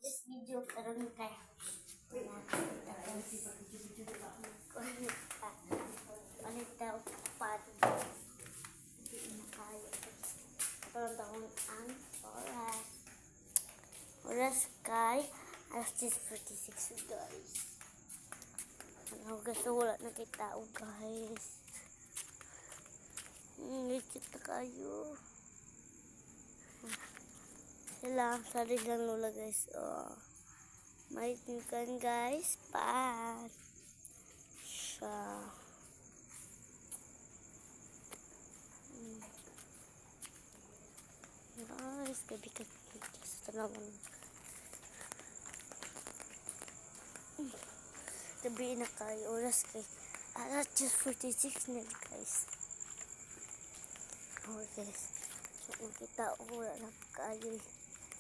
This video karon kay panita upat di na kayo karon taon ang oras kay alas 10:46 guys. Ano guys, wala na kita guys. Kita kayo. Sila sari lang lula guys. Oh. Maitinkan guys. Pat. Siya. Guys, gabi ka sa tanawan. Gabi na kayo. Oras kay alas 10:46 na guys. Oh guys. So, makita ko wala na kayo.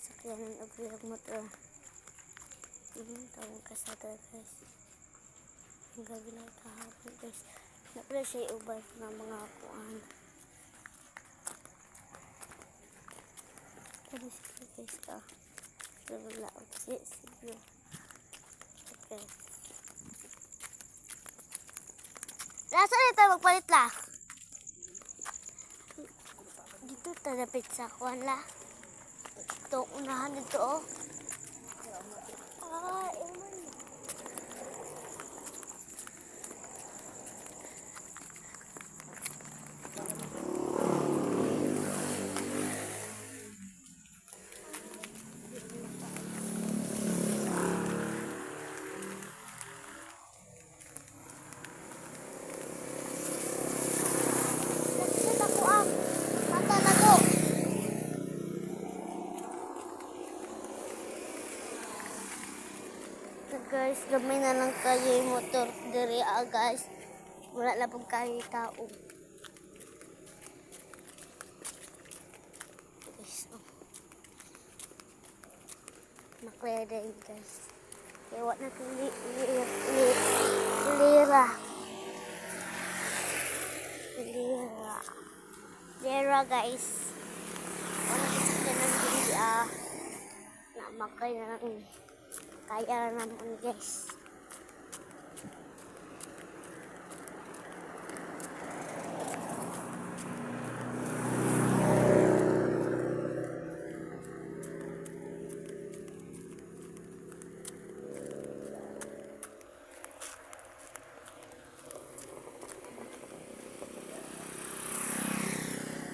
Sakyanan ang bilang motor. Tawang kasada guys. Ang gabi na kahapon guys. Napala siya iubay ng mga kuan. Kaya sila guys ka. So wala ako sila. Okay. Nasa na tayo magpalit la? Dito tadapit sa kuan la. Ito, unahan dito, oh. Ewan. Naksit ako ang mata na ko. Guys, gamay na lang kayo yung motor diri guys. Wala na pong kayo tao. Guys, oh. Maklaya din guys. Kaya wala na itong lira guys. Wala isakyan ng hindi na makay na lang. Kaya naman guys.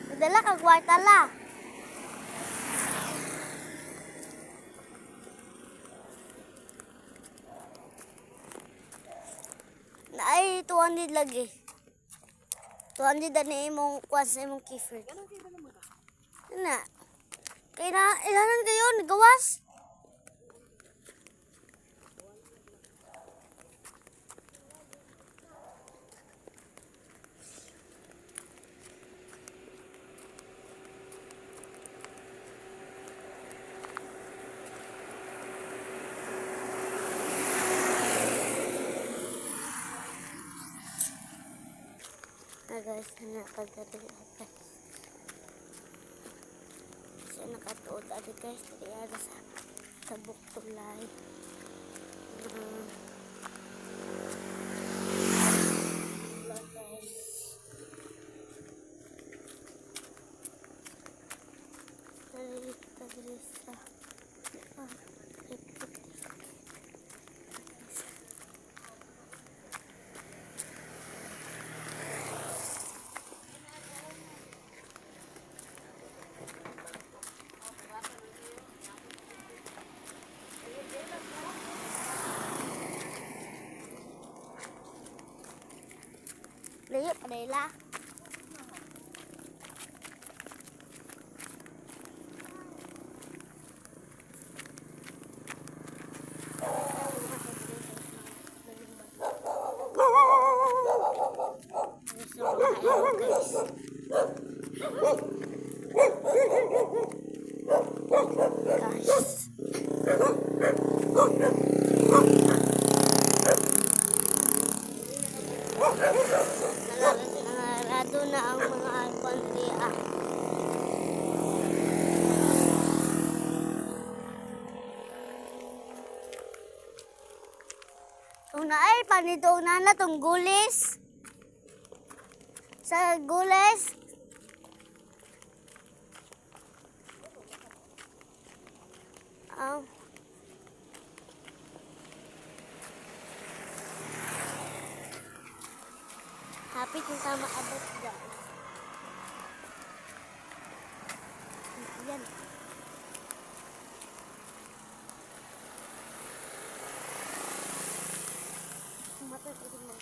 Nadala ka kwarta la. Ay, 200 lagi. 200 na imong kuwan sa imong keyford. Na. Kaya na, ilanan kayo, nagawas. Guys, nakadali guys. Kasi nakatuod adi guys, dali ada sa buktulay. Guys. Dali sa Layo pa nila. Narado na ang mga alpandria. Una ay panito na tong gulis. Sa gulis. Oh. Hapit yung tama abot guys. Yan. Mata ko din mo.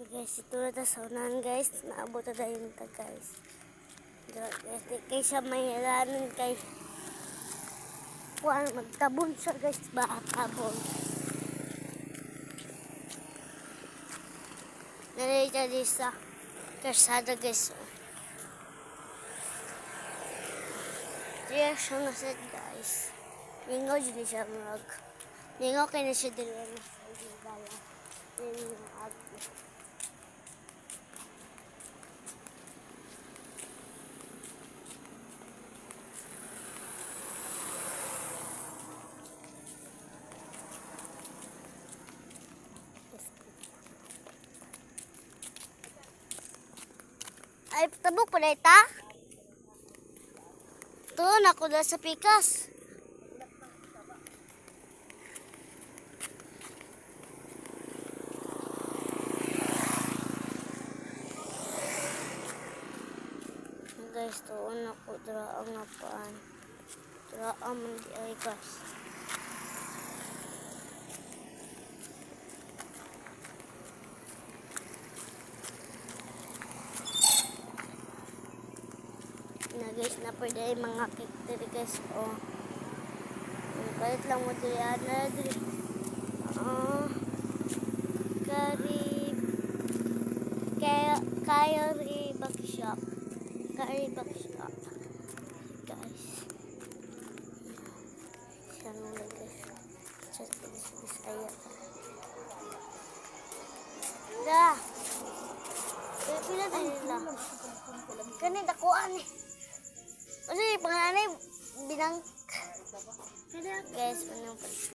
Guys, ito na sa unahan guys. Naabot na tayo nito guys. Guys, di kay siya may halanan kay kuan magtabon siya guys. Baka tabon. Nalita di sa kasada guys. Diya siya nasit guys. Ningaw dyan siya mag. Ningaw kayo na siya dili na sa gala. Ningaw ako. Ay, tabok pa na ita. Tuon ako na sa pikas. Guys, tuon ako draang apaan. Draang mandi ay guys. Na guys, na pwede ay mga cake diri guys. Oh. Balik lang mo diri ana diri. Kari Bakshop. Kari Bakshop. Guys. Sana lang guys. Just Bisaya. Da. Pila nila. Kani dakuan eh. Kasi panganay binang guys,